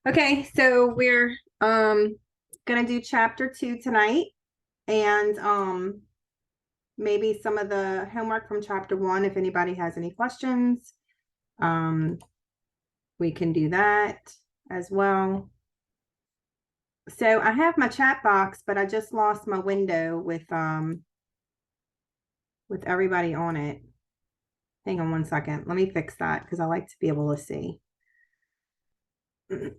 Okay, so we're gonna do chapter 2 tonight, and maybe some of the homework from chapter 1 if anybody has any questions. We can do that as well. So I have my chat box, but I just lost my window with everybody on it. Hang on one second. Let me fix that because I like to be able to see. Share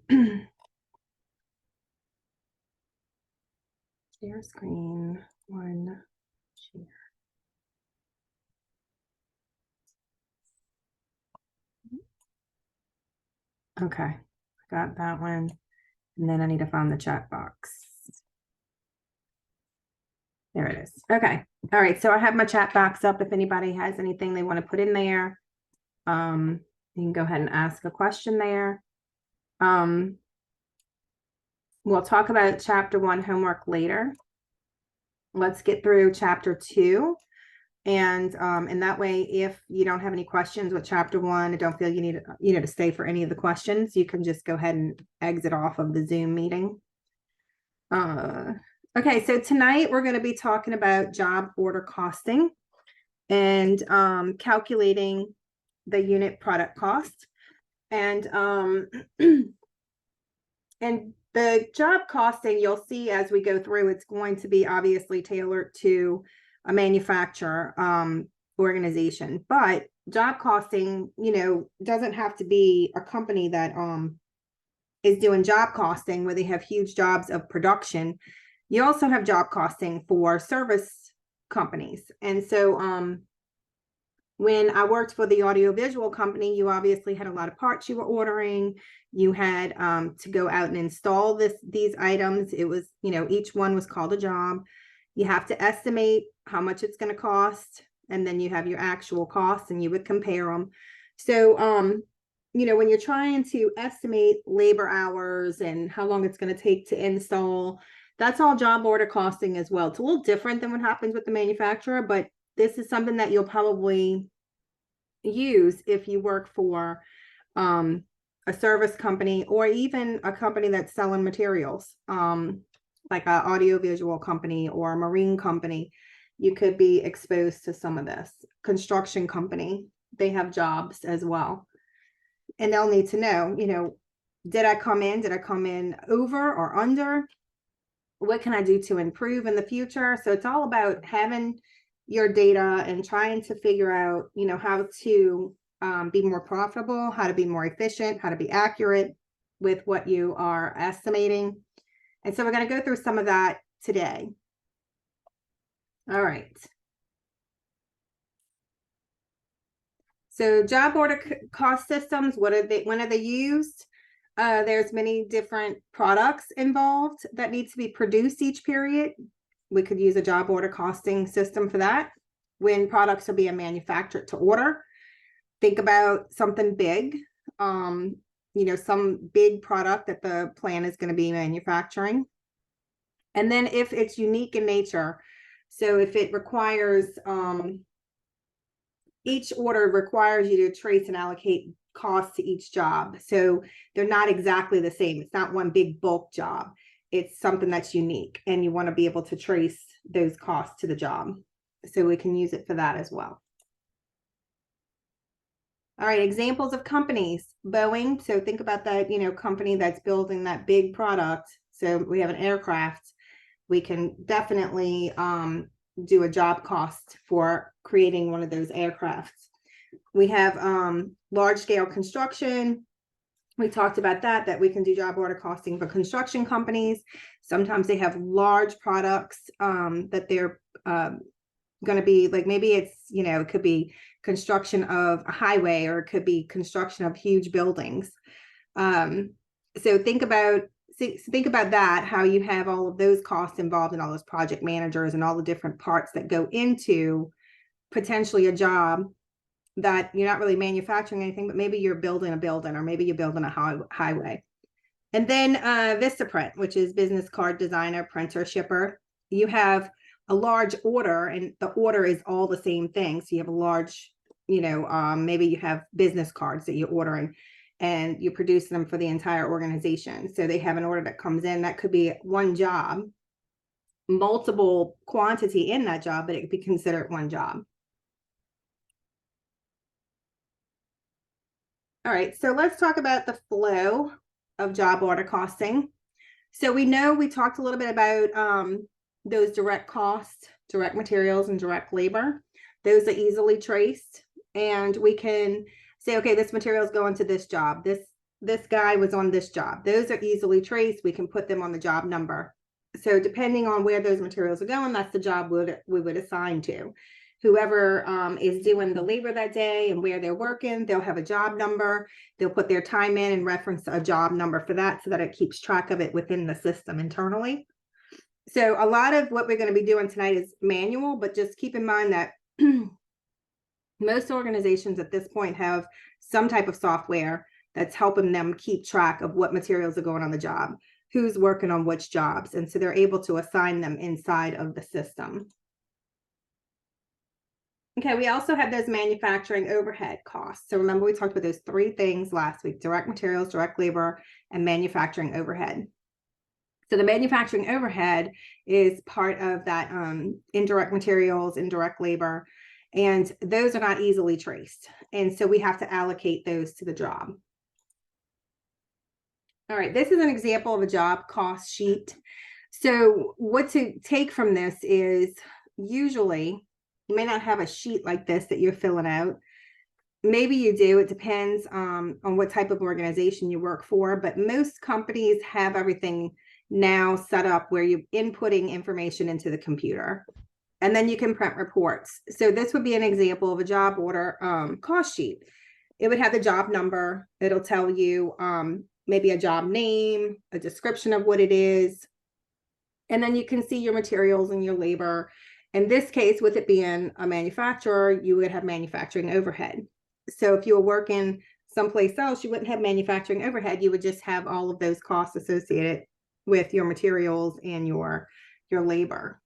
screen one. Share. Okay, I got that one. And then I need to find the chat box. There it is. Okay. All right. So I have my chat box up. If anybody has anything they want to put in there, you can go ahead and ask a question there. We'll talk about chapter 1 homework later. Let's get through chapter 2. And that way, if you don't have any questions with chapter 1, and don't feel you need to stay for any of the questions, you can just go ahead and exit off of the Zoom meeting. Okay, so tonight we're going to be talking about job order costing and calculating the unit product cost. And and the job costing, you'll see as we go through, it's going to be obviously tailored to a manufacturer organization. But job costing, doesn't have to be a company that is doing job costing where they have huge jobs of production. You also have job costing for service companies. And so when I worked for the audiovisual company, you obviously had a lot of parts you were ordering. You had to go out and install these items. It was, each one was called a job. You have to estimate how much it's going to cost. And then you have your actual costs and you would compare them. So, when you're trying to estimate labor hours and how long it's going to take to install, that's all job order costing as well. It's a little different than what happens with the manufacturer, but this is something that you'll probably use if you work for a service company or even a company that's selling materials, like an audiovisual company or a marine company. You could be exposed to some of this. Construction company, they have jobs as well. And they'll need to know, did I come in over or under? What can I do to improve in the future? So it's all about having your data and trying to figure out, how to be more profitable, how to be more efficient, how to be accurate with what you are estimating. And so we're going to go through some of that today. All right. So job order cost systems, when are they used? There's many different products involved that need to be produced each period. We could use a job order costing system for that. When products are being manufactured to order, think about something big, some big product that the plant is going to be manufacturing. And then if it's unique in nature, so if it requires, each order requires you to trace and allocate costs to each job. So they're not exactly the same. It's not one big bulk job. It's something that's unique, and you want to be able to trace those costs to the job. So we can use it for that as well. All right, examples of companies. Boeing. So think about that, company that's building that big product. So we have an aircraft. We can definitely do a job cost for creating one of those aircrafts. We have large scale construction. We talked about that we can do job order costing for construction companies. Sometimes they have large products that they're going to be like, maybe it's, it could be construction of a highway, or it could be construction of huge buildings. So think about that, how you have all of those costs involved and all those project managers and all the different parts that go into potentially a job that you're not really manufacturing anything, but maybe you're building a building, or maybe you're building a highway. And then Vistaprint, which is business card designer, printer, shipper. You have a large order, and the order is all the same thing. So you have a large, maybe you have business cards that you're ordering. and you produce them for the entire organization. So they have an order that comes in, that could be one job, multiple quantity in that job, but it could be considered one job. All right, so let's talk about the flow of job order costing. So we know we talked a little bit about those direct costs, direct materials, and direct labor. Those are easily traced, and we can say, okay, this material is going to this job. This guy was on this job. Those are easily traced. We can put them on the job number. So depending on where those materials are going, that's the job we would assign to. Whoever is doing the labor that day and where they're working, they'll have a job number. They'll put their time in and reference a job number for that so that it keeps track of it within the system internally. So a lot of what we're going to be doing tonight is manual, but just keep in mind that most organizations at this point have some type of software that's helping them keep track of what materials are going on the job, who's working on which jobs, and so they're able to assign them inside of the system. Okay, we also have those manufacturing overhead costs. So remember, we talked about those three things last week: direct materials, direct labor, and manufacturing overhead. So the manufacturing overhead is part of that indirect materials, indirect labor, and those are not easily traced. And so we have to allocate those to the job. All right, this is an example of a job cost sheet. So what to take from this is, usually you may not have a sheet like this that you're filling out. Maybe you do, it depends on what type of organization you work for, but most companies have everything now set up where you're inputting information into the computer, and then you can print reports. So this would be an example of a job order cost sheet. It would have the job number. It'll tell you maybe a job name, a description of what it is, and then you can see your materials and your labor. In this case, with it being a manufacturer, you would have manufacturing overhead. So if you were working someplace else, you wouldn't have manufacturing overhead. You would just have all of those costs associated with your materials and your labor.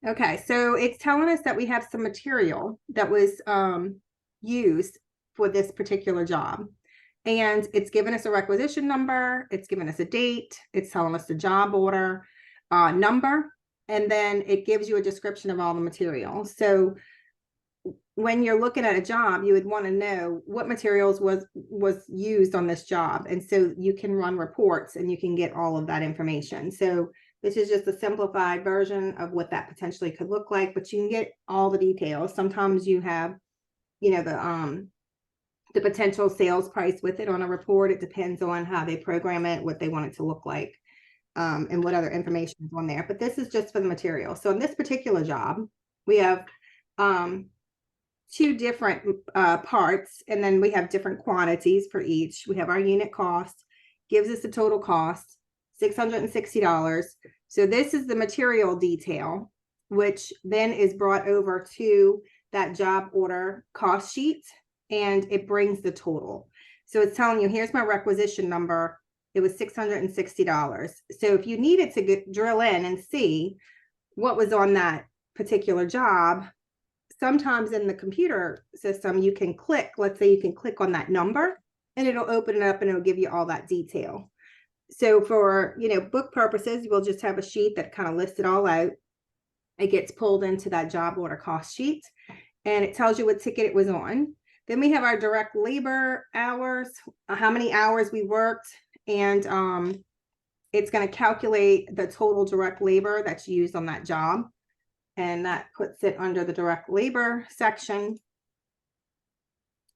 Okay, so it's telling us that we have some material that was used for this particular job. And it's given us a requisition number, it's given us a date, it's telling us the job order number, and then it gives you a description of all the material. So when you're looking at a job, you would want to know what materials was used on this job. And so you can run reports and you can get all of that information. So this is just a simplified version of what that potentially could look like, but you can get all the details. Sometimes you have, you know, the potential sales price with it on a report. It depends on how they program it, what they want it to look like, and what other information is on there. But this is just for the material. So in this particular job, we have two different parts, and then we have different quantities for each. We have our unit cost, gives us the total cost, $660. So this is the material detail, which then is brought over to that job order cost sheet, and it brings the total. So it's telling you, here's my requisition number. It was $660. So if you needed to drill in and see what was on that particular job, sometimes in the computer system, you can click, let's say you can click on that number, and it'll open it up and it'll give you all that detail. So for, you know, book purposes, we'll just have a sheet that kind of lists it all out. It gets pulled into that job order cost sheet, and it tells you what ticket it was on. Then we have our direct labor hours, how many hours we worked, and it's going to calculate the total direct labor that's used on that job. And that puts it under the direct labor section.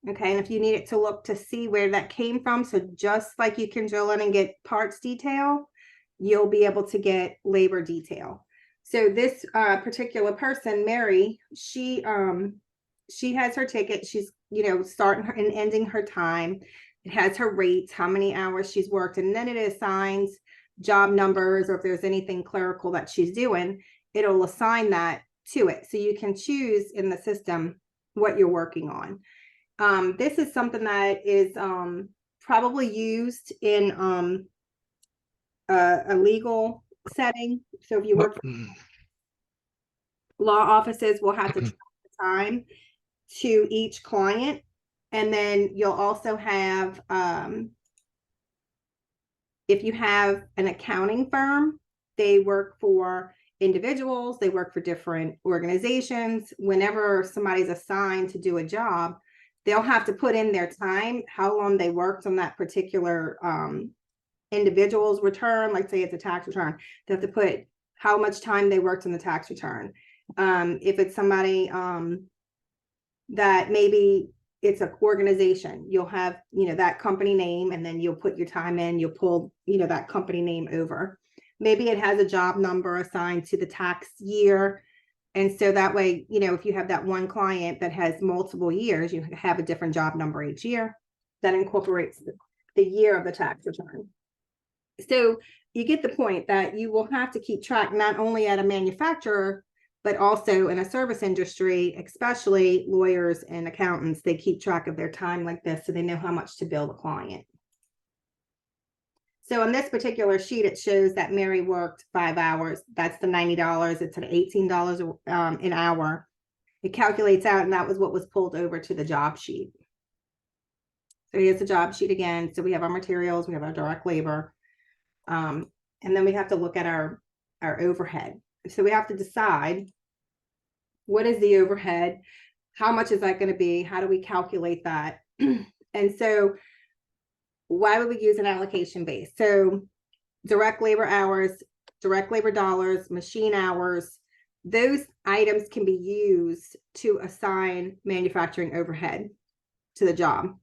Okay, and if you need it to look to see where that came from, so just like you can drill in and get parts detail, you'll be able to get labor detail. So this particular person, Mary, she has her ticket. She's, you know, starting her and ending her time. It has her rates, how many hours she's worked, and then it assigns job numbers, or if there's anything clerical that she's doing, it'll assign that to it. So you can choose in the system what you're working on. This is something that is probably used in a legal setting. So if you work for law offices, will have to track the time. to each client. And then you'll also have, if you have an accounting firm, they work for individuals, they work for different organizations. Whenever somebody's assigned to do a job, they'll have to put in their time, how long they worked on that particular individual's return. Like say it's a tax return, they have to put how much time they worked on the tax return. If it's somebody that maybe it's an organization, you'll have, that company name, and then you'll put your time in, you'll pull, that company name over. Maybe it has a job number assigned to the tax year. And so that way, if you have that one client that has multiple years, you have a different job number each year that incorporates the year of the tax return. So you get the point that you will have to keep track, not only at a manufacturer, but also in a service industry, especially lawyers and accountants. They keep track of their time like this, so they know how much to bill the client. So on this particular sheet, it shows that Mary worked 5 hours. That's the $90. It's at $18 an hour. It calculates out, and that was what was pulled over to the job sheet. So here's the job sheet again. So we have our materials, we have our direct labor, and then we have to look at our overhead. So we have to decide, what is the overhead? How much is that going to be? How do we calculate that? And so why would we use an allocation base? So direct labor hours, direct labor dollars, machine hours, those items can be used to assign manufacturing overhead to the job.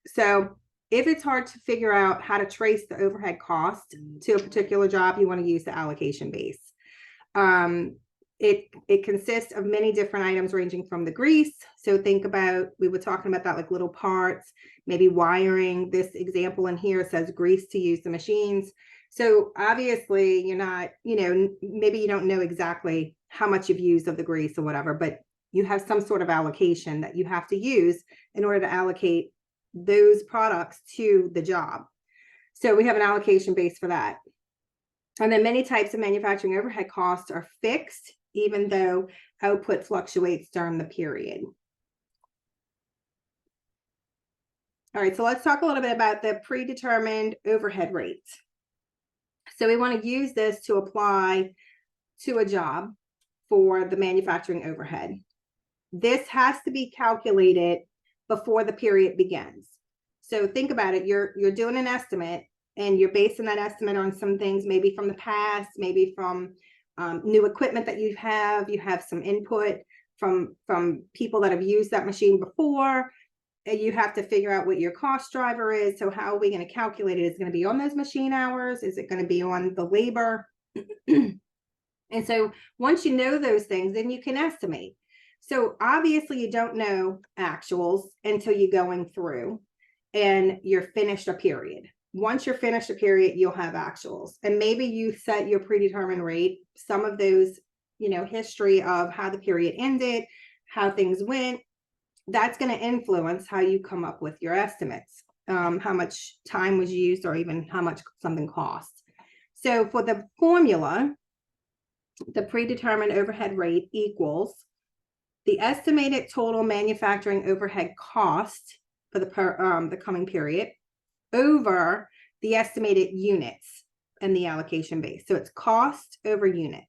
So if it's hard to figure out how to trace the overhead cost to a particular job, you want to use the allocation base. It consists of many different items ranging from the grease. So think about, we were talking about that, like little parts, maybe wiring. This example in here says grease to use the machines. So obviously you're not, maybe you don't know exactly how much you've used of the grease or whatever, but you have some sort of allocation that you have to use in order to allocate those products to the job. So we have an allocation base for that. And then many types of manufacturing overhead costs are fixed, even though output fluctuates during the period. All right, so let's talk a little bit about the predetermined overhead rates. So we want to use this to apply to a job for the manufacturing overhead. This has to be calculated before the period begins. So think about it, you're doing an estimate, and you're basing that estimate on some things, maybe from the past, maybe from new equipment that you have some input from people that have used that machine before, and you have to figure out what your cost driver is. So how are we going to calculate it? Is it going to be on those machine hours? Is it going to be on the labor? And so once you know those things, then you can estimate. So obviously you don't know actuals until you're going through and you're finished a period. Once you're finished a period, you'll have actuals, and maybe you set your predetermined rate. Some of those, history of how the period ended, how things went, that's going to influence how you come up with your estimates, how much time was used, or even how much something costs. So for the formula, the predetermined overhead rate equals the estimated total manufacturing overhead cost for the coming period over the estimated units and the allocation base. So it's cost over units.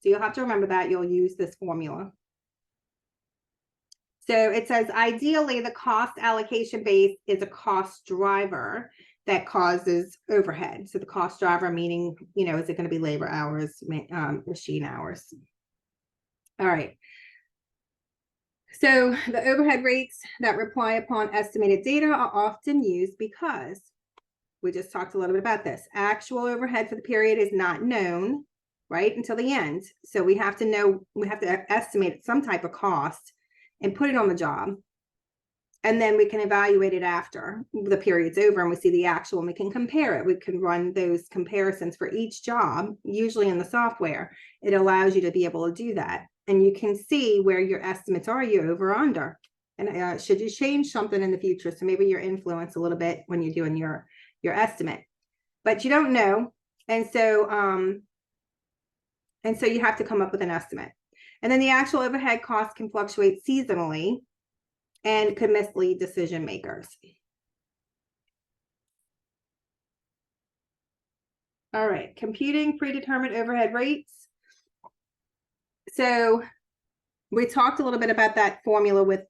So you'll have to remember that. You'll use this formula. So it says, ideally, the cost allocation base is a cost driver that causes overhead. So the cost driver meaning, is it going to be labor hours, machine hours? All right. So the overhead rates that rely upon estimated data are often used because we just talked a little bit about this. Actual overhead for the period is not known, right, until the end. So we have to know, we have to estimate some type of cost and put it on the job. And then we can evaluate it after the period's over and we see the actual, and we can compare it. We can run those comparisons for each job. Usually in the software, it allows you to be able to do that. And you can see where your estimates are, you over or under. And should you change something in the future? So maybe you're influenced a little bit when you're doing your estimate, but you don't know. And so you have to come up with an estimate. And then the actual overhead costs can fluctuate seasonally and could mislead decision makers. All right, computing predetermined overhead rates. So we talked a little bit about that formula with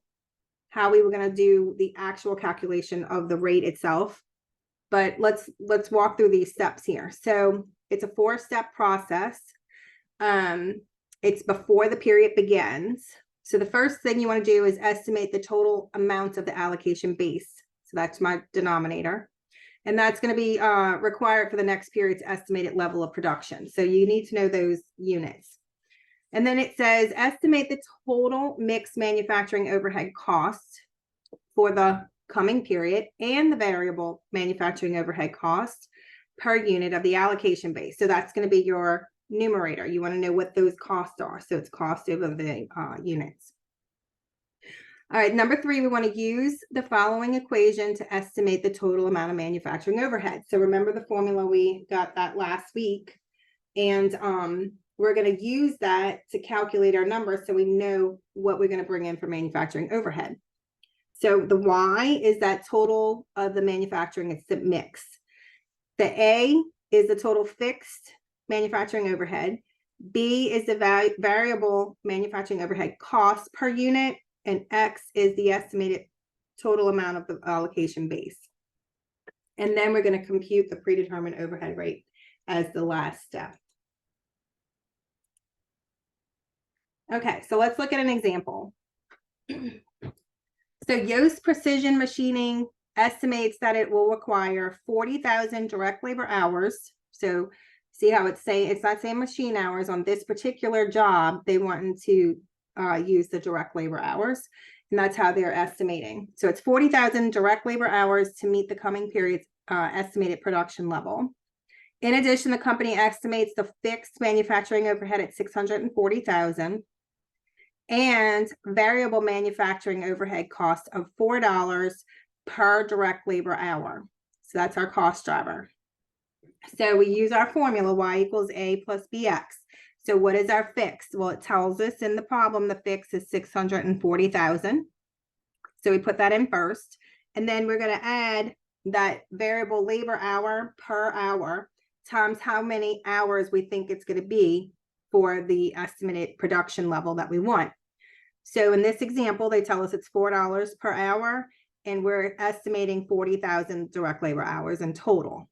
how we were going to do the actual calculation of the rate itself. But let's walk through these steps here. So it's a 4-step process. It's before the period begins. So the first thing you want to do is estimate the total amount of the allocation base. So that's my denominator. And that's going to be required for the next period's estimated level of production. So you need to know those units. And then it says estimate the total mixed manufacturing overhead costs for the coming period and the variable manufacturing overhead cost per unit of the allocation base. So that's going to be your numerator. You want to know what those costs are. So it's cost over the units. All right, number 3, we want to use the following equation to estimate the total amount of manufacturing overhead. So remember the formula, we got that last week. And we're going to use that to calculate our numbers so we know what we're going to bring in for manufacturing overhead. So the Y is that total of the manufacturing, it's the mix. The A is the total fixed manufacturing overhead. B is the variable manufacturing overhead cost per unit. And X is the estimated total amount of the allocation base. And then we're going to compute the predetermined overhead rate as the last step. Okay, so let's look at an example. So Yoast Precision Machining estimates that it will require 40,000 direct labor hours. So see how it's saying, it's not saying machine hours on this particular job. They want to use the direct labor hours, and that's how they're estimating. So it's 40,000 direct labor hours to meet the coming period's estimated production level. In addition, the company estimates the fixed manufacturing overhead at 640,000 and variable manufacturing overhead cost of $4 per direct labor hour. So that's our cost driver. So we use our formula, Y equals A plus BX. So what is our fix? Well, it tells us in the problem, the fix is 640,000. So we put that in first. And then we're going to add that variable labor hour per hour times how many hours we think it's going to be for the estimated production level that we want. So in this example, they tell us it's $4 per hour, and we're estimating 40,000 direct labor hours in total.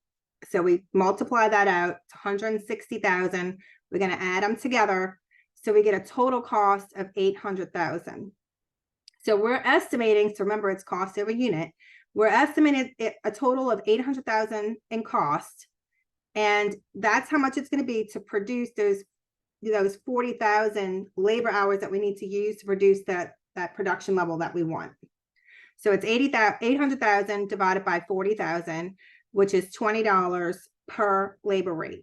So we multiply that out to 160,000. We're going to add them together. So we get a total cost of 800,000. So we're estimating, so remember it's cost over unit. We're estimating a total of 800,000 in cost. And that's how much it's going to be to produce those 40,000 labor hours that we need to use to produce that production level that we want. So it's 800,000 divided by 40,000, which is $20 per labor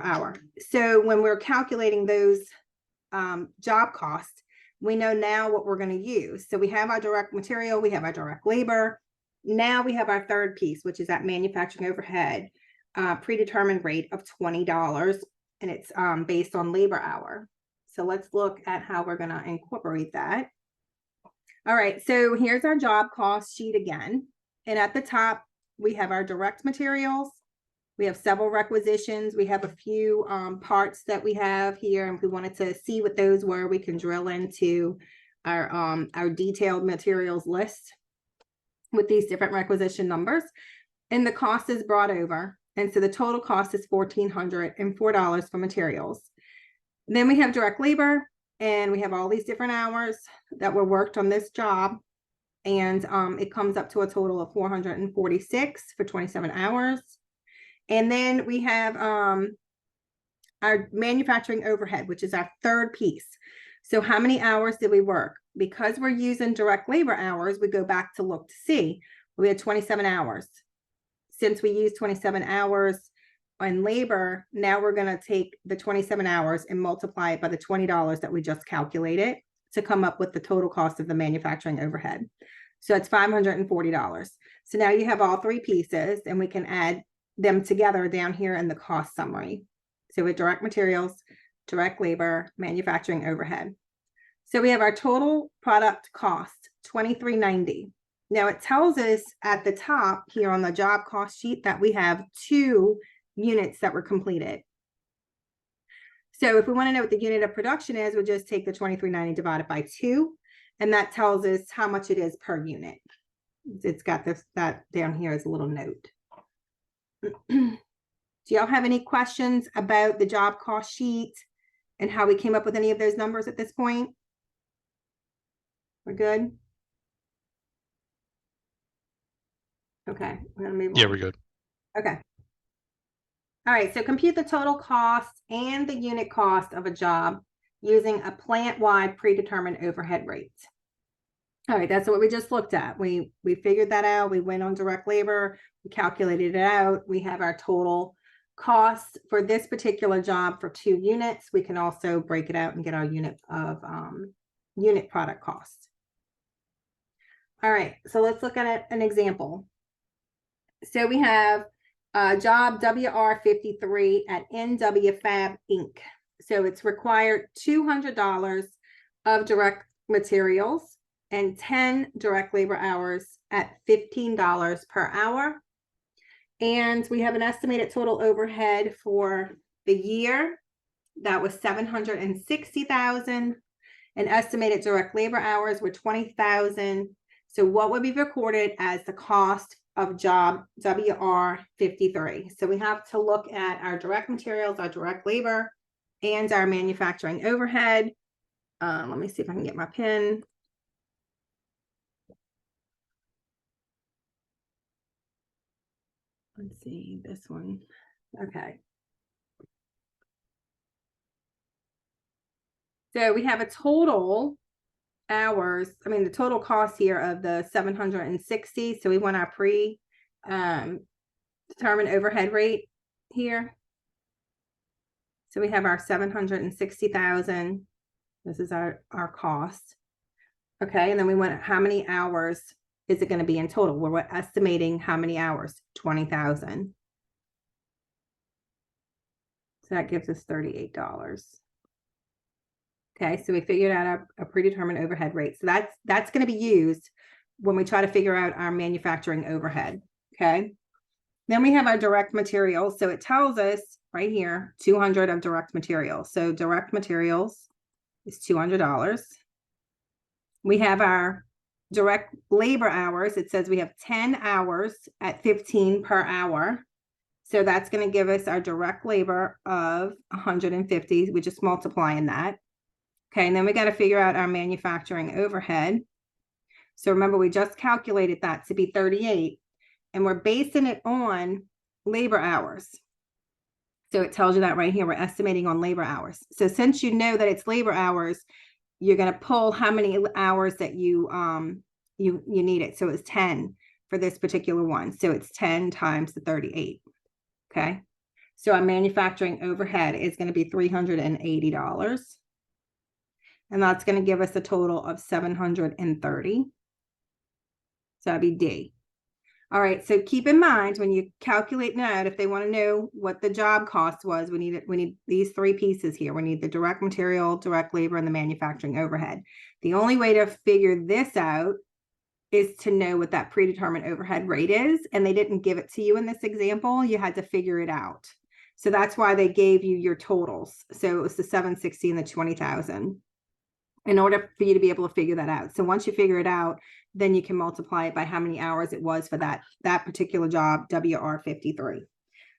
hour. So when we're calculating those job costs, we know now what we're going to use. So we have our direct material, we have our direct labor. Now we have our third piece, which is that manufacturing overhead predetermined rate of $20, and it's based on labor hour. So let's look at how we're going to incorporate that. All right, so here's our job cost sheet again. And at the top, we have our direct materials. We have several requisitions. We have a few parts that we have here. And if we wanted to see what those were, we can drill into our detailed materials list with these different requisition numbers. And the cost is brought over. And so the total cost is $1,404 for materials. Then we have direct labor, and we have all these different hours that were worked on this job. And it comes up to a total of 446 for 27 hours. And then we have our manufacturing overhead, which is our third piece. So how many hours did we work? Because we're using direct labor hours, we go back to look to see. We had 27 hours. Since we used 27 hours on labor, now we're going to take the 27 hours and multiply it by the $20 that we just calculated to come up with the total cost of the manufacturing overhead. So it's $540. So now you have all three pieces, and we can add them together down here in the cost summary. So with direct materials, direct labor, manufacturing overhead. So we have our total product cost, $23.90. Now it tells us at the top here on the job cost sheet that we have 2 units that were completed. So if we want to know what the unit of production is, we'll just take the $23.90 divided by 2, and that tells us how much it is per unit. It's got this, that down here as a little note. Do y'all have any questions about the job cost sheet and how we came up with any of those numbers at this point? We're good? Okay, we're gonna move on. Yeah, we're good. Okay. All right, so compute the total cost and the unit cost of a job using a plant-wide predetermined overhead rate. All right, that's what we just looked at. We figured that out. We went on direct labor, we calculated it out. We have our total cost for this particular job for 2 units. We can also break it out and get our unit of unit product cost. All right, so let's look at an example. So we have job WR53 at NW Fab Inc. So it's required $200 of direct materials and 10 direct labor hours at $15 per hour. And we have an estimated total overhead for the year that was $760,000, and estimated direct labor hours were 20,000. So what would be recorded as the cost of job WR53? So we have to look at our direct materials, our direct labor, and our manufacturing overhead. Let me see if I can get my pen. Let's see this one. Okay. So we have a total hours, the total cost here of the 760. So we want our determined overhead rate here. So we have our 760,000. This is our cost. Okay, and then we want how many hours is it going to be in total? We're estimating how many hours? 20,000. So that gives us $38. Okay, so we figured out a predetermined overhead rate. So that's going to be used when we try to figure out our manufacturing overhead. Okay, then we have our direct materials. So it tells us right here, 200 of direct materials. So direct materials is $200. We have our direct labor hours. It says we have 10 hours at 15 per hour. So that's going to give us our direct labor of 150. We just multiplying that. Okay, and then we got to figure out our manufacturing overhead. So remember, we just calculated that to be 38, and we're basing it on labor hours. So it tells you that right here, we're estimating on labor hours. So since you know that it's labor hours, you're going to pull how many hours that you need it. So it's 10 for this particular one. So it's 10 times the 38. Okay, so our manufacturing overhead is going to be $380. And that's going to give us a total of 730. So that'd be D. All right, so keep in mind when you calculate that, if they want to know what the job cost was, we need these 3 pieces here. We need the direct material, direct labor, and the manufacturing overhead. The only way to figure this out is to know what that predetermined overhead rate is, and they didn't give it to you in this example. You had to figure it out. So that's why they gave you your totals. So it was the 760 and the 20,000 in order for you to be able to figure that out. So once you figure it out, then you can multiply it by how many hours it was for that particular job, WR53.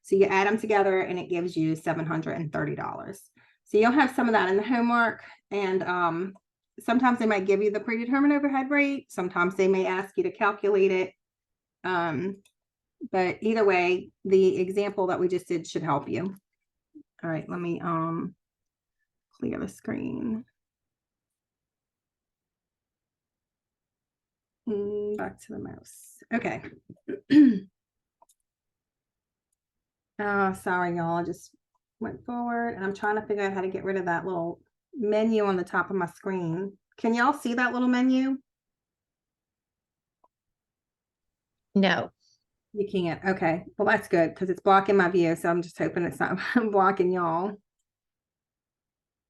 So you add them together and it gives you $730. So you'll have some of that in the homework, and sometimes they might give you the predetermined overhead rate. Sometimes they may ask you to calculate it. But either way, the example that we just did should help you. All right, let me clear the screen. Back to the mouse. Okay. Sorry, y'all. I just went forward and I'm trying to figure out how to get rid of that little menu on the top of my screen. Can y'all see that little menu? No. You can't. Okay. Well, that's good because it's blocking my view. So I'm just hoping it's not blocking y'all.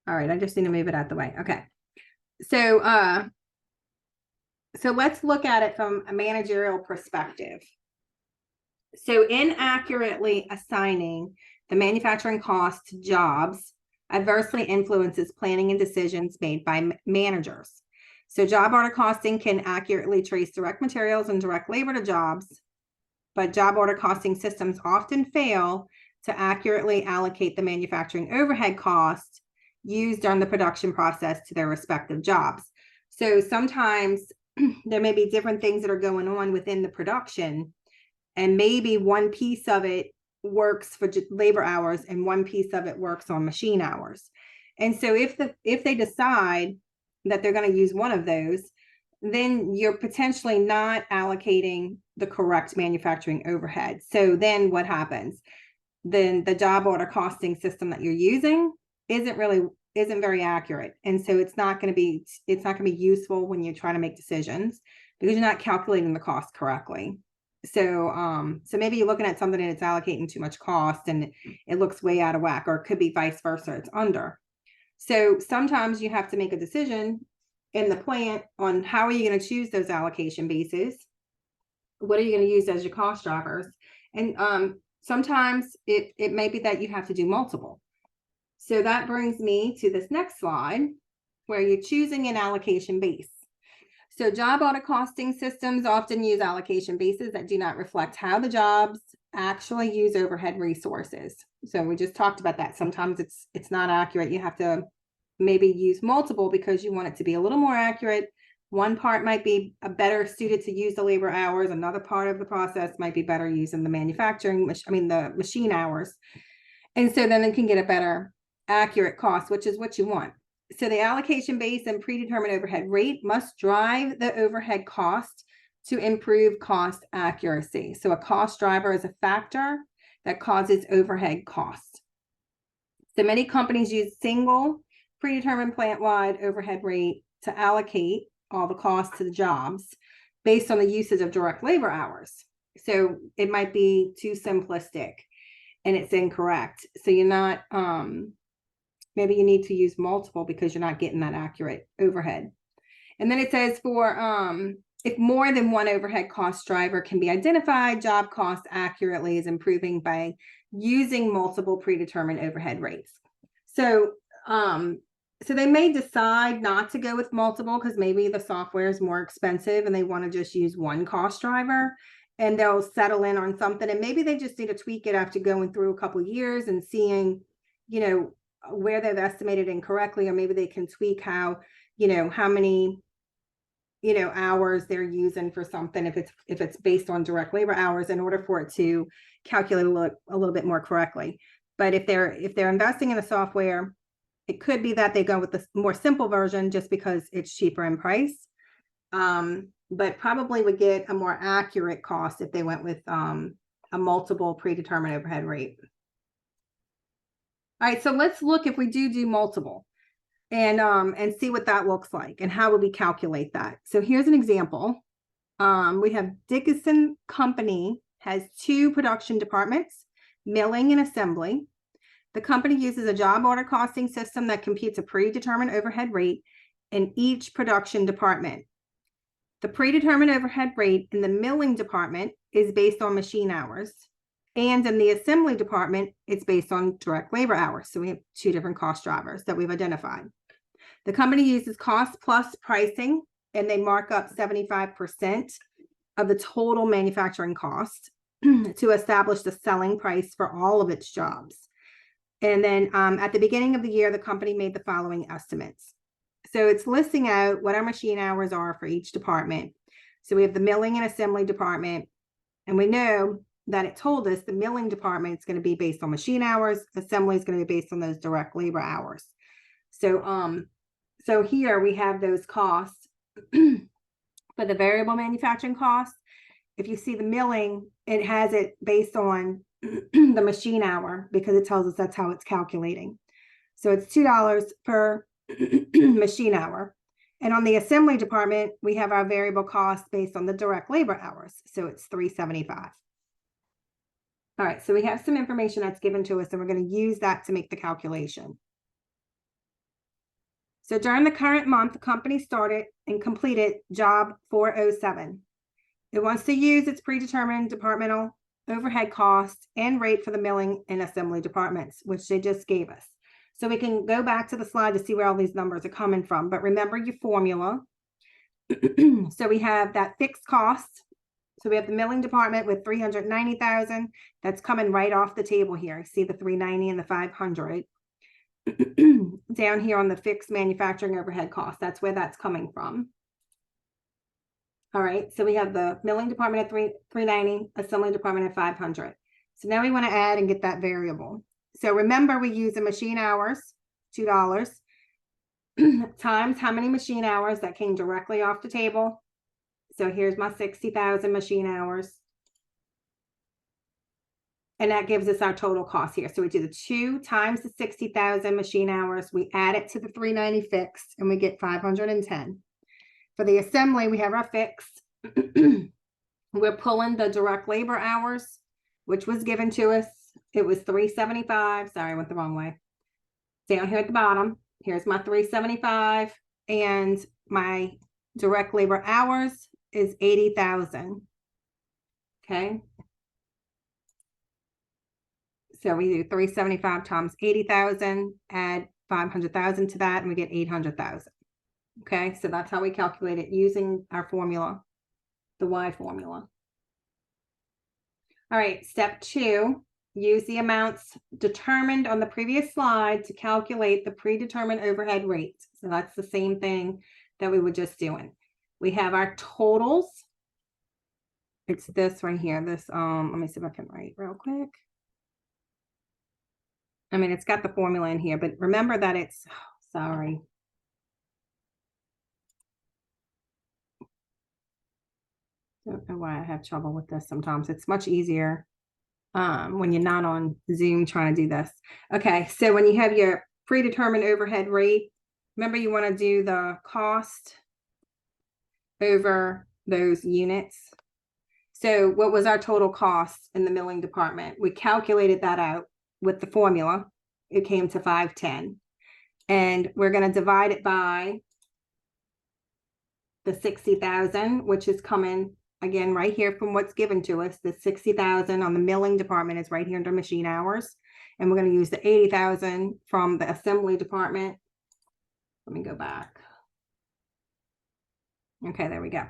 All right, I just need to move it out the way. Okay. So let's look at it from a managerial perspective. So inaccurately assigning the manufacturing cost to jobs adversely influences planning and decisions made by managers. So job order costing can accurately trace direct materials and direct labor to jobs, but job order costing systems often fail to accurately allocate the manufacturing overhead costs used during the production process to their respective jobs. So sometimes there may be different things that are going on within the production, and maybe one piece of it works for labor hours and one piece of it works on machine hours. And so if they decide that they're going to use one of those, then you're potentially not allocating the correct manufacturing overhead. So then what happens? Then the job order costing system that you're using isn't very accurate. And so it's not going to be useful when you're trying to make decisions because you're not calculating the cost correctly. So maybe you're looking at something and it's allocating too much cost and it looks way out of whack, or it could be vice versa, it's under. So sometimes you have to make a decision in the plant on how are you going to choose those allocation bases. What are you going to use as your cost drivers? And sometimes it may be that you have to do multiple. So that brings me to this next slide where you're choosing an allocation base. So job order costing systems often use allocation bases that do not reflect how the jobs actually use overhead resources. So we just talked about that. Sometimes it's not accurate. You have to maybe use multiple because you want it to be a little more accurate. One part might be better suited to use the labor hours. Another part of the process might be better using the the machine hours. And so then it can get a better accurate cost, which is what you want. So the allocation base and predetermined overhead rate must drive the overhead cost to improve cost accuracy. So a cost driver is a factor that causes overhead costs. So many companies use single predetermined plant-wide overhead rate to allocate all the costs to the jobs based on the usage of direct labor hours. So it might be too simplistic and it's incorrect. So you're not, maybe you need to use multiple because you're not getting that accurate overhead. And then it says if more than one overhead cost driver can be identified, job cost accurately is improving by using multiple predetermined overhead rates. So they may decide not to go with multiple because maybe the software is more expensive and they want to just use one cost driver, and they'll settle in on something, and maybe they just need to tweak it after going through a couple of years and seeing, where they've estimated incorrectly, or maybe they can tweak how many hours they're using for something if it's based on direct labor hours in order for it to calculate a little bit more correctly. But if they're investing in a software, it could be that they go with the more simple version just because it's cheaper in price, but probably would get a more accurate cost if they went with a multiple predetermined overhead rate. All right, so let's look if we do multiple and see what that looks like and how would we calculate that. So here's an example. We have Dickinson Company has 2 production departments, milling and assembly. The company uses a job order costing system that computes a predetermined overhead rate in each production department. The predetermined overhead rate in the milling department is based on machine hours, and in the assembly department, it's based on direct labor hours. So we have 2 different cost drivers that we've identified. The company uses cost plus pricing, and they mark up 75% of the total manufacturing cost to establish the selling price for all of its jobs. And then at the beginning of the year, the company made the following estimates. So it's listing out what our machine hours are for each department. So we have the milling and assembly department, and we know that it told us the milling department is going to be based on machine hours. Assembly is going to be based on those direct labor hours. So here we have those costs for the variable manufacturing costs. If you see the milling, it has it based on the machine hour because it tells us that's how it's calculating. So it's $2 per machine hour. And on the assembly department, we have our variable cost based on the direct labor hours. So it's $3.75. All right, so we have some information that's given to us, and we're going to use that to make the calculation. So during the current month, the company started and completed job 407. It wants to use its predetermined departmental overhead cost and rate for the milling and assembly departments, which they just gave us. So we can go back to the slide to see where all these numbers are coming from, but remember your formula. So we have that fixed cost. So we have the milling department with 390,000. That's coming right off the table here. See the 390 and the 500. Down here on the fixed manufacturing overhead cost. That's where that's coming from. All right, so we have the milling department at 390, assembly department at 500. So now we want to add and get that variable. So remember, we use the machine hours, $2, times how many machine hours that came directly off the table. So here's my 60,000 machine hours. And that gives us our total cost here. So we do the 2 times the 60,000 machine hours. We add it to the 390 fixed and we get 510. For the assembly, we have our fixed. We're pulling the direct labor hours, which was given to us. It was 375. Sorry, I went the wrong way. Down here at the bottom, here's my 375. And my direct labor hours is 80,000. Okay. So we do 375 times 80,000, add 500,000 to that, and we get 800,000. Okay, so that's how we calculate it using our formula, the Y formula. All right, step 2, use the amounts determined on the previous slide to calculate the predetermined overhead rate. So that's the same thing that we were just doing. We have our totals. It's this right here. This, let me see if I can write real quick. I mean, it's got the formula in here, but remember that it's, sorry. Don't know why I have trouble with this sometimes. It's much easier when you're not on Zoom trying to do this. Okay, so when you have your predetermined overhead rate, remember you want to do the cost over those units. So what was our total cost in the milling department? We calculated that out with the formula. It came to 510. And we're going to divide it by the 60,000, which is coming again right here from what's given to us. The 60,000 on the milling department is right here under machine hours. And we're going to use the 80,000 from the assembly department. Let me go back. Okay, there we go.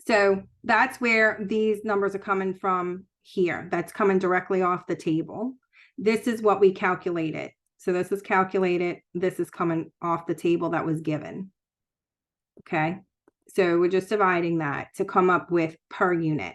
So that's where these numbers are coming from here. That's coming directly off the table. This is what we calculated. So this is calculated. This is coming off the table that was given. Okay. So we're just dividing that to come up with per unit.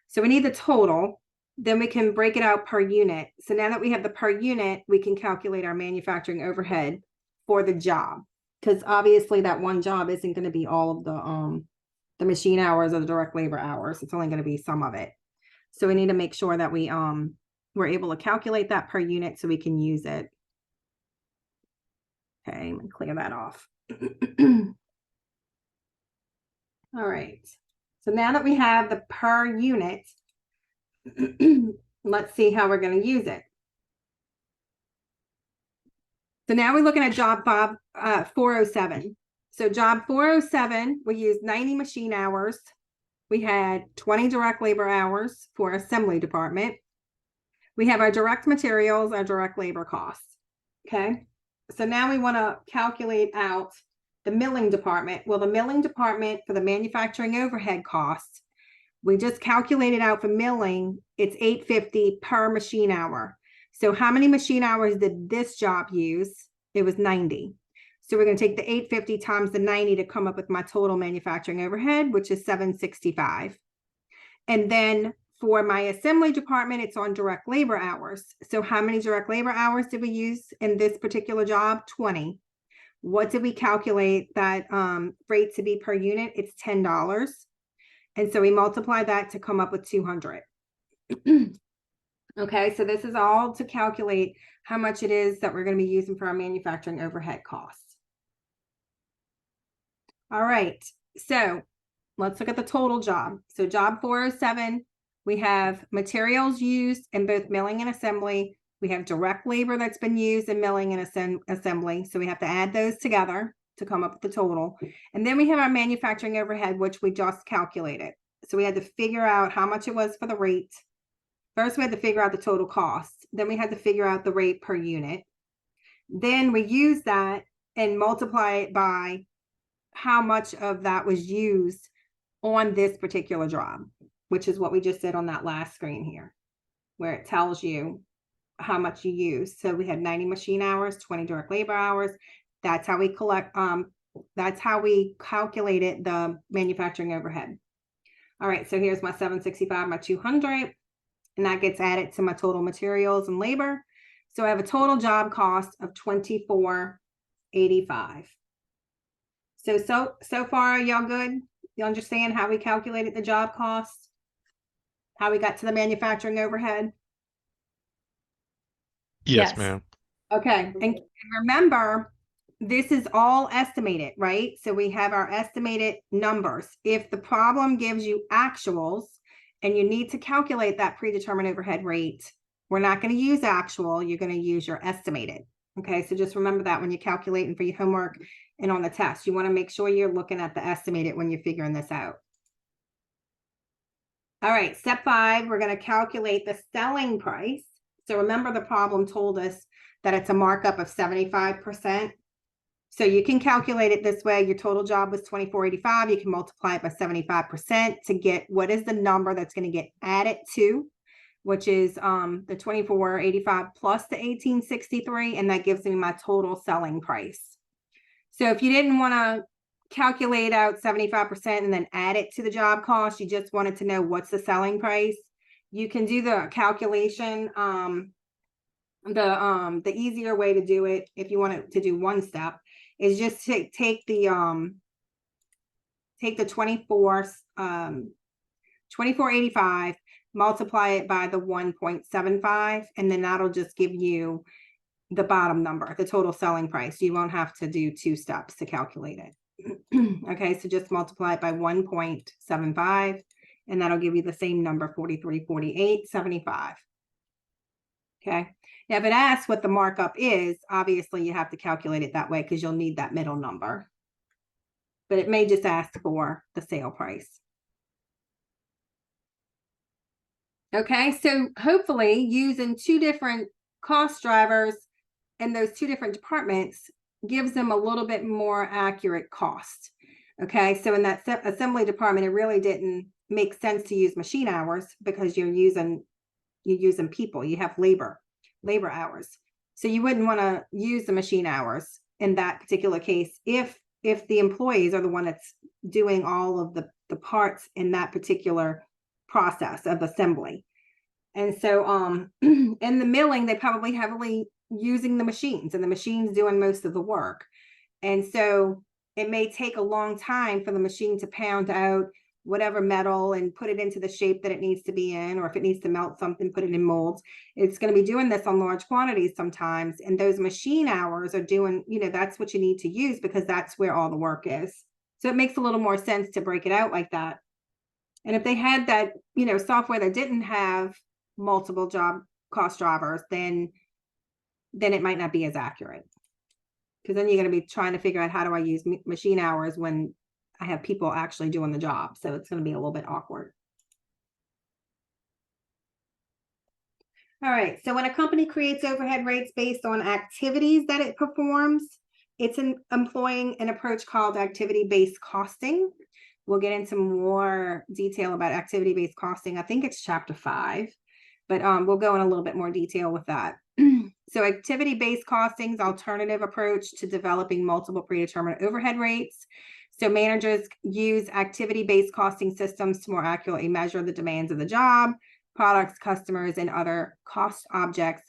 So we need the total, then we can break it out per unit. So now that we have the per unit, we can calculate our manufacturing overhead for the job. Because obviously that one job isn't going to be all of the machine hours or the direct labor hours. It's only going to be some of it. So we need to make sure that we're able to calculate that per unit so we can use it. Okay, let me clear that off. All right, so now that we have the per unit, let's see how we're going to use it. So now we're looking at job 407. So job 407, we used 90 machine hours. We had 20 direct labor hours for assembly department. We have our direct materials, our direct labor costs. Okay, so now we want to calculate out the milling department. Well, the milling department for the manufacturing overhead costs, we just calculated out for milling, it's $850 per machine hour. So how many machine hours did this job use? It was 90. So we're going to take the 850 times the 90 to come up with my total manufacturing overhead, which is 765. And then for my assembly department, it's on direct labor hours. So how many direct labor hours did we use in this particular job? 20. What did we calculate that rate to be per unit? It's $10. And so we multiply that to come up with 200. Okay, so this is all to calculate how much it is that we're going to be using for our manufacturing overhead costs. All right, so let's look at the total job. So job 407, we have materials used in both milling and assembly, We have direct labor that's been used in milling and assembly. So we have to add those together to come up with the total. And then we have our manufacturing overhead, which we just calculated. So we had to figure out how much it was for the rate. First, we had to figure out the total cost. Then we had to figure out the rate per unit. Then we use that and multiply it by how much of that was used on this particular job, which is what we just did on that last screen here, where it tells you how much you use. So we had 90 machine hours, 20 direct labor hours. That's how we that's how we calculated the manufacturing overhead. All right, so here's my 765, my 200, and that gets added to my total materials and labor. So I have a total job cost of $24.85. So far, y'all good? You understand how we calculated the job cost? How we got to the manufacturing overhead? Yes, Yes. ma'am. Okay, and remember, this is all estimated, right? So we have our estimated numbers. If the problem gives you actuals and you need to calculate that predetermined overhead rate, we're not going to use actual, you're going to use your estimated. Okay, so just remember that when you're calculating for your homework and on the test, you want to make sure you're looking at the estimated when you're figuring this out. All right, step 5, we're going to calculate the selling price. So remember, the problem told us that it's a markup of 75%. So you can calculate it this way. Your total job was $24.85. You can multiply it by 75% to get what is the number that's going to get added to, which is the $24.85 plus the $18.63, and that gives me my total selling price. So if you didn't want to calculate out 75% and then add it to the job cost, you just wanted to know what's the selling price, you can do the calculation. The easier way to do it, if you want to do one step, is just take the 24.85, multiply it by the 1.75, and then that'll just give you the bottom number, the total selling price. You won't have to do 2 steps to calculate it. Okay, so just multiply it by 1.75, and that'll give you the same number, 43.4875. Okay, now if it asks what the markup is, obviously you have to calculate it that way because you'll need that middle number. But it may just ask for the sale price. Okay, so hopefully using 2 different cost drivers in those 2 different departments gives them a little bit more accurate cost. Okay, so in that assembly department, it really didn't make sense to use machine hours because you're using people, you have labor hours. So you wouldn't want to use the machine hours in that particular case if the employees are the one that's doing all of the parts in that particular process of assembly. And so in the milling, they probably heavily using the machines, and the machines doing most of the work. And so it may take a long time for the machine to pound out whatever metal and put it into the shape that it needs to be in, or if it needs to melt something, put it in molds. It's going to be doing this on large quantities sometimes, and those machine hours are doing, that's what you need to use because that's where all the work is. So it makes a little more sense to break it out like that. And if they had that, software that didn't have multiple job cost drivers, then it might not be as accurate, because then you're going to be trying to figure out how do I use machine hours when I have people actually doing the job. So it's going to be a little bit awkward. All right. So when a company creates overhead rates based on activities that it performs, it's employing an approach called activity-based costing. We'll get into more detail about activity-based costing. I think it's chapter 5, but we'll go in a little bit more detail with that. So activity-based costing is an alternative approach to developing multiple predetermined overhead rates. So managers use activity-based costing systems to more accurately measure the demands of the job, products, customers, and other cost objects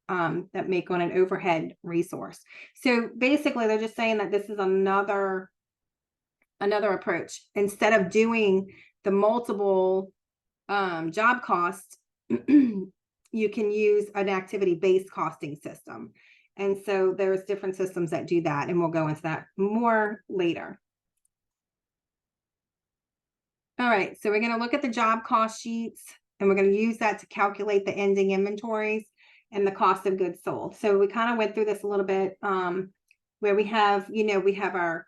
that make on an overhead resource. So basically, they're just saying that this is another approach. Instead of doing the multiple job costs, you can use an activity-based costing system. And so there's different systems that do that, and we'll go into that more later. All right, so we're going to look at the job cost sheets, and we're going to use that to calculate the ending inventories. and the cost of goods sold. So we kind of went through this a little bit, where we have, we have our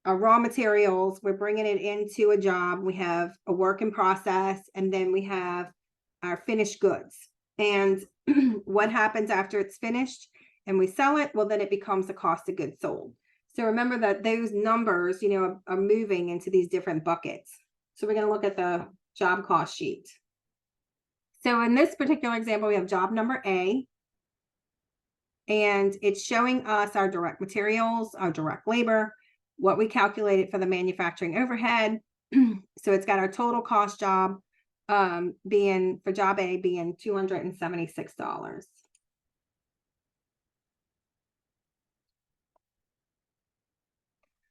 raw materials, we're bringing it into a job, we have a work in process, and then we have our finished goods. And what happens after it's finished and we sell it? Well, then it becomes the cost of goods sold. So remember that those numbers, are moving into these different buckets. So we're going to look at the job cost sheet. So in this particular example, we have job number A, and it's showing us our direct materials, our direct labor, what we calculated for the manufacturing overhead. So it's got our total cost job being, for job A, being $276.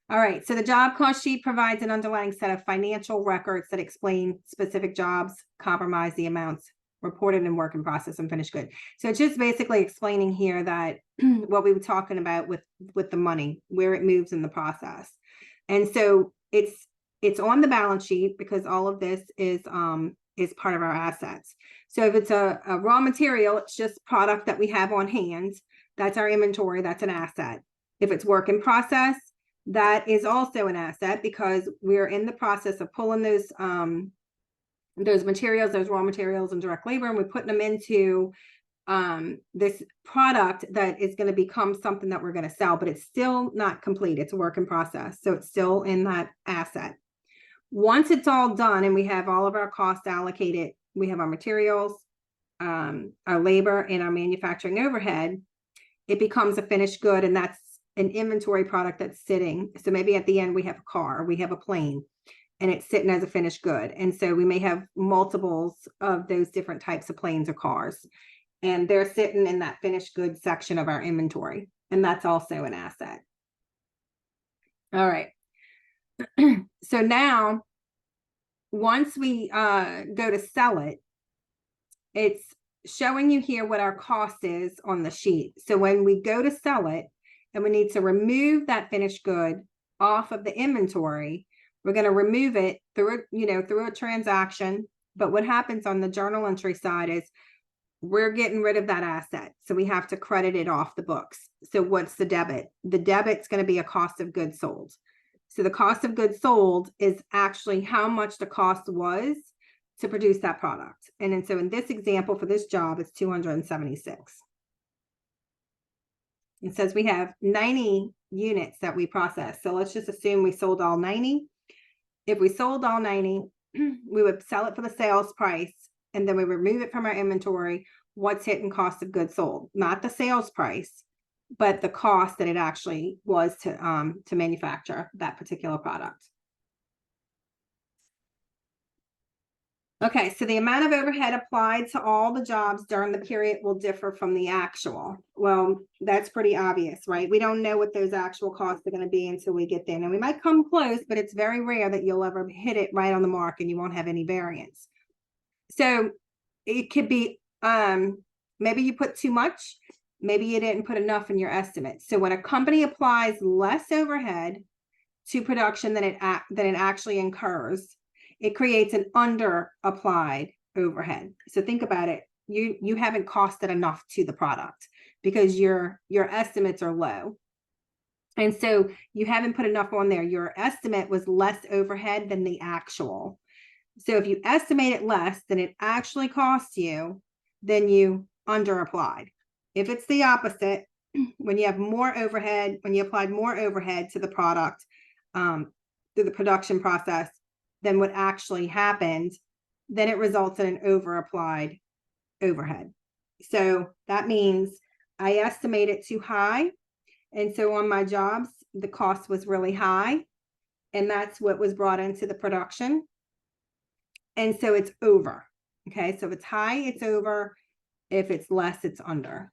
All right, so the job cost sheet provides an underlying set of financial records that explain specific jobs, compromise the amounts reported in work in process and finished good. So it's just basically explaining here that what we were talking about with the money, where it moves in the process. And so it's on the balance sheet because all of this is part of our assets. So if it's a raw material, it's just product that we have on hand. That's our inventory. That's an asset. If it's work in process, that is also an asset because we're in the process of pulling those materials, those raw materials and direct labor, and we're putting them into this product that is going to become something that we're going to sell, but it's still not complete. It's a work in process. So it's still in that asset. Once it's all done and we have all of our costs allocated, we have our materials, our labor, and our manufacturing overhead, it becomes a finished good, and that's an inventory product that's sitting. So maybe at the end we have a car, we have a plane, and it's sitting as a finished good. And so we may have multiples of those different types of planes or cars, and they're sitting in that finished goods section of our inventory. And that's also an asset. All right. So now, once we go to sell it, it's showing you here what our cost is on the sheet. So when we go to sell it and we need to remove that finished good off of the inventory, we're going to remove it through a transaction. But what happens on the journal entry side is we're getting rid of that asset. So we have to credit it off the books. So what's the debit? The debit's going to be a cost of goods sold. So the cost of goods sold is actually how much the cost was to produce that product. And then so in this example for this job, it's 276. It says we have 90 units that we process. So let's just assume we sold all 90. If we sold all 90, we would sell it for the sales price, and then we remove it from our inventory. What's hitting cost of goods sold? Not the sales price, but the cost that it actually was to manufacture that particular product. Okay, so the amount of overhead applied to all the jobs during the period will differ from the actual. Well, that's pretty obvious, right? We don't know what those actual costs are going to be until we get there. Now, we might come close, but it's very rare that you'll ever hit it right on the mark and you won't have any variance. So it could be, maybe you put too much, maybe you didn't put enough in your estimate. So when a company applies less overhead to production than it actually incurs, it creates an under applied overhead. So think about it. You haven't costed enough to the product because your estimates are low. And so you haven't put enough on there. Your estimate was less overhead than the actual. So if you estimate it less than it actually costs you, then you under applied. If it's the opposite, when you have more overhead, when you applied more overhead to the product through the production process than what actually happened, then it results in an over applied overhead. So that means I estimated too high. And so on my jobs, the cost was really high. And that's what was brought into the production. And so it's over. Okay, so if it's high, it's over. If it's less, it's under.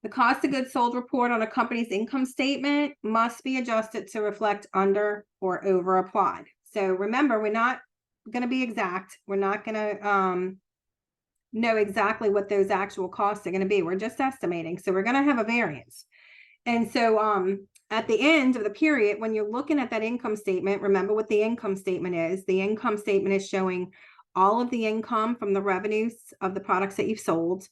The cost of goods sold report on a company's income statement must be adjusted to reflect under or over applied. So remember, we're not going to be exact. We're not going to know exactly what those actual costs are going to be. We're just estimating. So we're going to have a variance. And so at the end of the period, when you're looking at that income statement, remember what the income statement is. The income statement is showing all of the income from the revenues of the products that you've sold,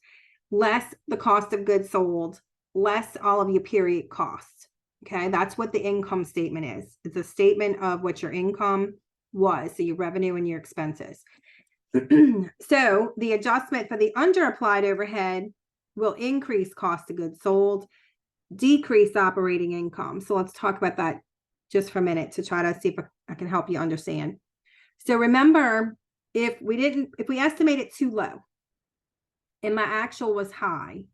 less the cost of goods sold, less all of your period costs. Okay, that's what the income statement is. It's a statement of what your income was, so your revenue and your expenses. So the adjustment for the underapplied overhead will increase cost of goods sold, decrease operating income. So let's talk about that just for a minute to try to see if I can help you understand. So remember, if we estimate it too low and my actual was high,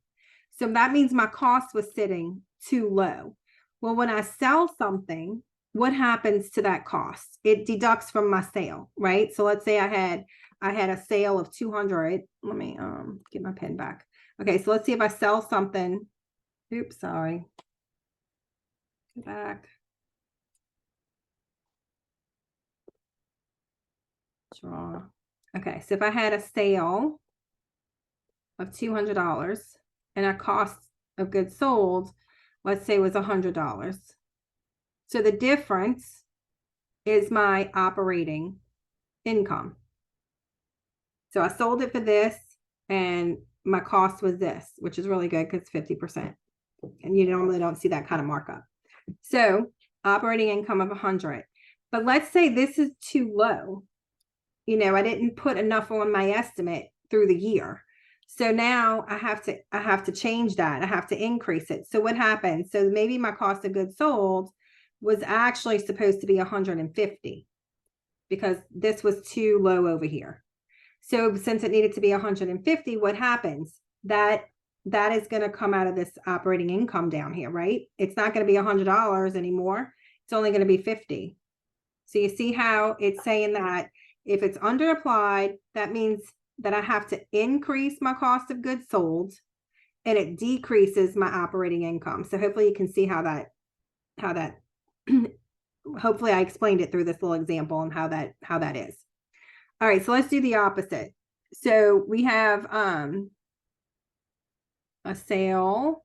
so that means my cost was sitting too low. Well, when I sell something, what happens to that cost? It deducts from my sale, right? So let's say I had a sale of 200. Let me get my pen back. Okay, so let's see if I sell something. Oops, sorry. Go back. Draw. Okay, so if I had a sale of $200 and a cost of goods sold, let's say was $100. So the difference is my operating income. So I sold it for this and my cost was this, which is really good because it's 50%. And you normally don't see that kind of markup. So operating income of 100. But let's say this is too low. You know, I didn't put enough on my estimate through the year. So now I have to change that. I have to increase it. So what happens? So maybe my cost of goods sold was actually supposed to be 150 because this was too low over here. So since it needed to be 150, what happens? That is going to come out of this operating income down here, right? It's not going to be $100 anymore. It's only going to be 50. So you see how it's saying that if it's underapplied, that means that I have to increase my cost of goods sold and it decreases my operating income. So hopefully you can see how that hopefully I explained it through this little example and how that is. All right, so let's do the opposite. So we have a sale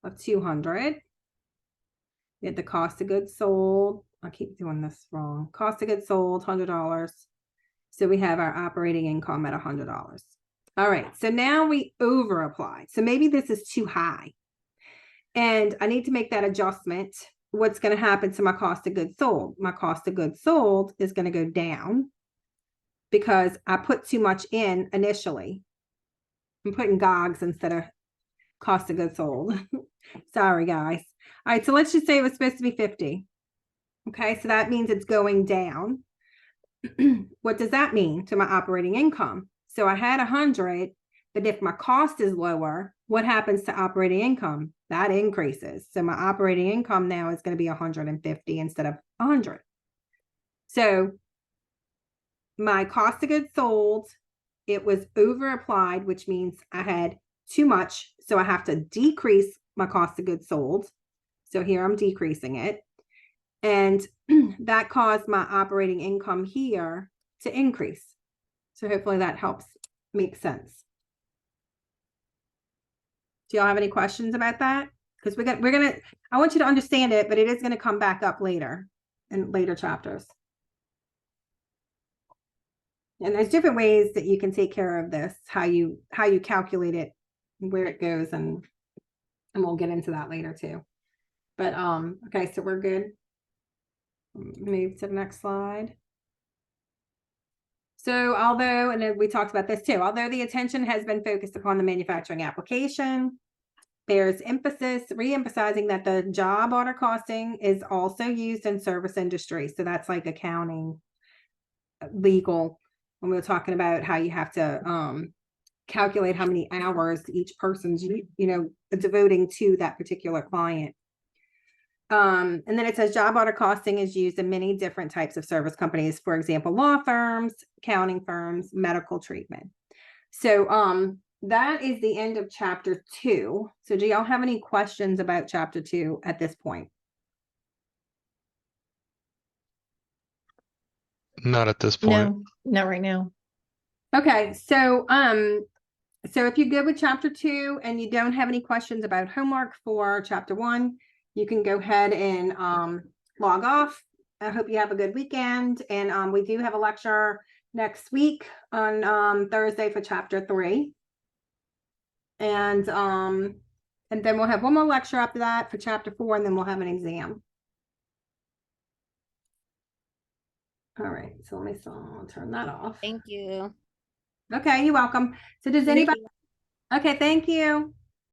of 200. We had the cost of goods sold. I keep doing this wrong. Cost of goods sold, $100. So we have our operating income at $100. All right, so now we over applied. So maybe this is too high. And I need to make that adjustment. What's going to happen to my cost of goods sold? My cost of goods sold is going to go down because I put too much in initially. I'm putting GOGs instead of cost of goods sold. Sorry, guys. All right, so let's just say it was supposed to be 50. Okay, so that means it's going down. What does that mean to my operating income? So I had 100, but if my cost is lower, what happens to operating income? That increases. So my operating income now is going to be 150 instead of 100. So my cost of goods sold, it was over applied, which means I had too much. So I have to decrease my cost of goods sold. So here I'm decreasing it. And that caused my operating income here to increase. So hopefully that helps make sense. Do y'all have any questions about that? Because I want you to understand it, but it is going to come back up later in later chapters. And there's different ways that you can take care of this, how you calculate it, where it goes, and we'll get into that later too. But okay, so we're good. Move to the next slide. So although, and then we talked about this too, although the attention has been focused upon the manufacturing application, there's emphasis, re-emphasizing that the job order costing is also used in service industry. So that's like accounting, legal, when we were talking about how you have to calculate how many hours each person's, devoting to that particular client. And then it says job order costing is used in many different types of service companies, for example, law firms, accounting firms, medical treatment. So that is the end of chapter 2. So do y'all have any questions about chapter 2 at this point? Not at this point. No, not right now. Okay, so if you're good with chapter 2 and you don't have any questions about homework for chapter 1, you can go ahead and log off. I hope you have a good weekend. And we do have a lecture next week on Thursday for chapter 3. And then we'll have one more lecture after that for chapter 4, and then we'll have an exam. All right, so let me turn that off. Thank you. Okay, you're welcome. So does Thank anybody? you. Okay, thank you.